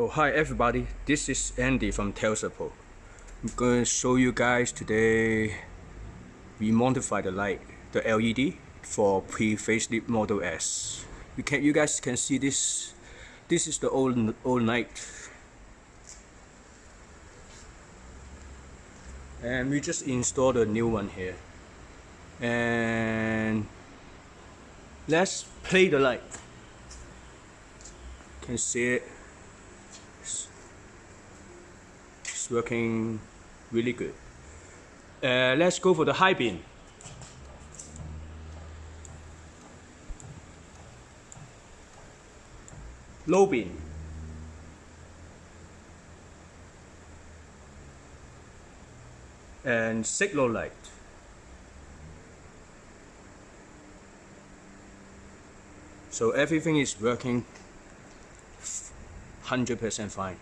Oh, hi everybody, this is Andy from Tesla. I'm going to show you guys today we modify the light, the LED for pre-facelift Model S. You guys can see this. This is the old light, and we just installed a new one here. And let's play the light. You can see it. It's working really good. Let's go for the high beam. Low beam. And signal light. So everything is working 100% fine.